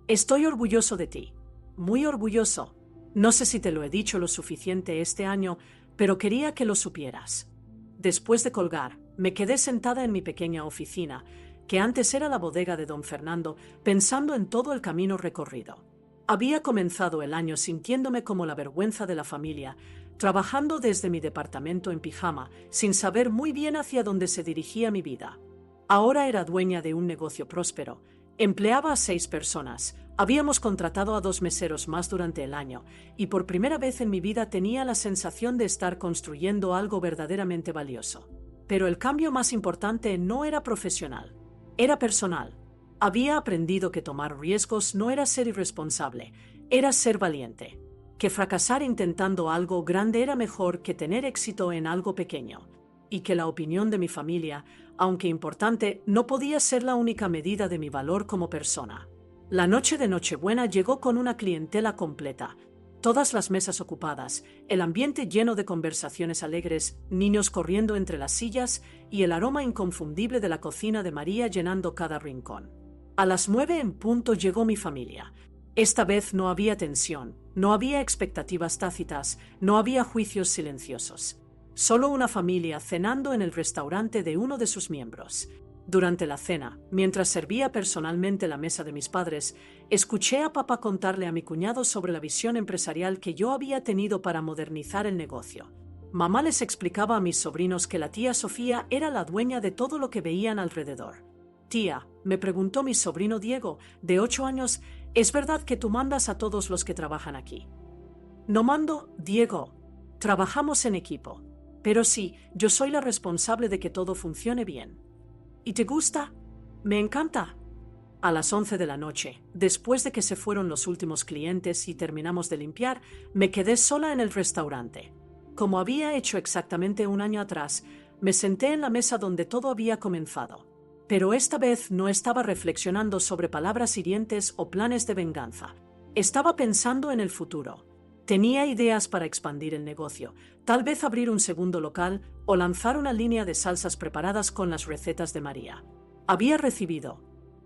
Estoy orgulloso de ti. Muy orgulloso. No sé si te lo he dicho lo suficiente este año, pero quería que lo supieras. Después de colgar, me quedé sentada en mi pequeña oficina, que antes era la bodega de don Fernando, pensando en todo el camino recorrido. Había comenzado el año sintiéndome como la vergüenza de la familia, trabajando desde mi departamento en pijama, sin saber muy bien hacia dónde se dirigía mi vida. Ahora era dueña de un negocio próspero, empleaba a 6 personas, habíamos contratado a 2 meseros más durante el año, y por primera vez en mi vida tenía la sensación de estar construyendo algo verdaderamente valioso. Pero el cambio más importante no era profesional. Era personal. Había aprendido que tomar riesgos no era ser irresponsable, era ser valiente. Que fracasar intentando algo grande era mejor que tener éxito en algo pequeño. Y que la opinión de mi familia, aunque importante, no podía ser la única medida de mi valor como persona. La noche de Nochebuena llegó con una clientela completa. Todas las mesas ocupadas, el ambiente lleno de conversaciones alegres, niños corriendo entre las sillas y el aroma inconfundible de la cocina de María llenando cada rincón. A las 9 en punto llegó mi familia. Esta vez no había tensión, no había expectativas tácitas, no había juicios silenciosos. Solo una familia cenando en el restaurante de uno de sus miembros. Durante la cena, mientras servía personalmente la mesa de mis padres, escuché a papá contarle a mi cuñado sobre la visión empresarial que yo había tenido para modernizar el negocio. Mamá les explicaba a mis sobrinos que la tía Sofía era la dueña de todo lo que veían alrededor. Tía, me preguntó mi sobrino Diego, de 8 años, ¿es verdad que tú mandas a todos los que trabajan aquí? No mando, Diego. Trabajamos en equipo. Pero sí, yo soy la responsable de que todo funcione bien. ¿Y te gusta? Me encanta. A las 11 de la noche, después de que se fueron los últimos clientes y terminamos de limpiar, me quedé sola en el restaurante. Como había hecho exactamente un año atrás, me senté en la mesa donde todo había comenzado. Pero esta vez no estaba reflexionando sobre palabras hirientes o planes de venganza. Estaba pensando en el futuro. Tenía ideas para expandir el negocio, tal vez abrir un segundo local o lanzar una línea de salsas preparadas con las recetas de María. Había recibido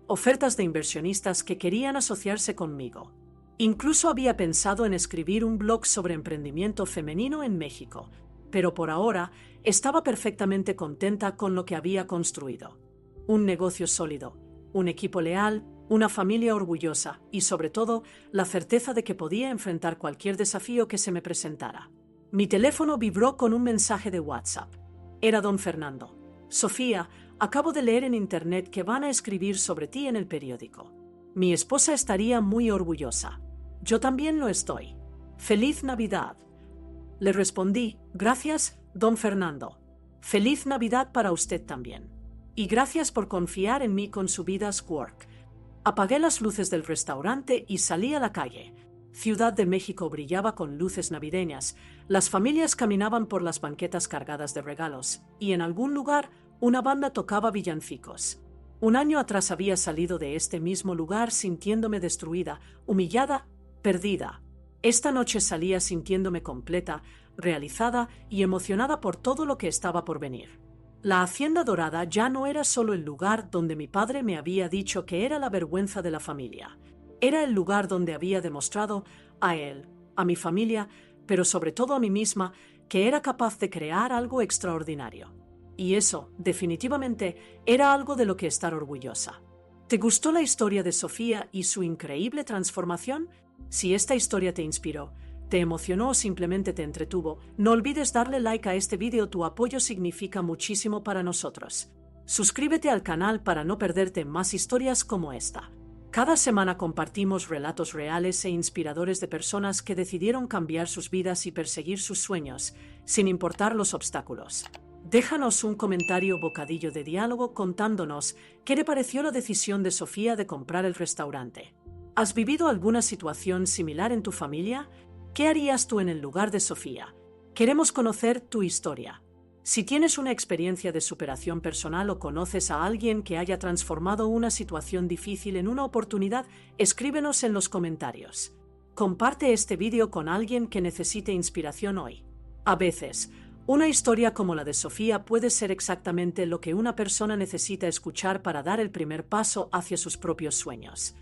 ofertas de inversionistas que querían asociarse conmigo. Incluso había pensado en escribir un blog sobre emprendimiento femenino en México, pero por ahora estaba perfectamente contenta con lo que había construido. Un negocio sólido, un equipo leal, una familia orgullosa y, sobre todo, la certeza de que podía enfrentar cualquier desafío que se me presentara. Mi teléfono vibró con un mensaje de WhatsApp. Era don Fernando. Sofía, acabo de leer en internet que van a escribir sobre ti en el periódico. Mi esposa estaría muy orgullosa. Yo también lo estoy. ¡Feliz Navidad! Le respondí, gracias, don Fernando. Feliz Navidad para usted también. Y gracias por confiar en mí con su vida Squark. Apagué las luces del restaurante y salí a la calle. Ciudad de México brillaba con luces navideñas, las familias caminaban por las banquetas cargadas de regalos, y en algún lugar una banda tocaba villancicos. Un año atrás había salido de este mismo lugar sintiéndome destruida, humillada, perdida. Esta noche salía sintiéndome completa, realizada y emocionada por todo lo que estaba por venir. La Hacienda Dorada ya no era solo el lugar donde mi padre me había dicho que era la vergüenza de la familia. Era el lugar donde había demostrado a él, a mi familia, pero sobre todo a mí misma, que era capaz de crear algo extraordinario. Y eso, definitivamente, era algo de lo que estar orgullosa. ¿Te gustó la historia de Sofía y su increíble transformación? Si esta historia te inspiró, te emocionó o simplemente te entretuvo, no olvides darle like a este vídeo, tu apoyo significa muchísimo para nosotros. Suscríbete al canal para no perderte más historias como esta. Cada semana compartimos relatos reales e inspiradores de personas que decidieron cambiar sus vidas y perseguir sus sueños, sin importar los obstáculos. Déjanos un comentario bocadillo de diálogo contándonos qué te pareció la decisión de Sofía de comprar el restaurante. ¿Has vivido alguna situación similar en tu familia? ¿Qué harías tú en el lugar de Sofía? Queremos conocer tu historia. Si tienes una experiencia de superación personal o conoces a alguien que haya transformado una situación difícil en una oportunidad, escríbenos en los comentarios. Comparte este vídeo con alguien que necesite inspiración hoy. A veces, una historia como la de Sofía puede ser exactamente lo que una persona necesita escuchar para dar el primer paso hacia sus propios sueños.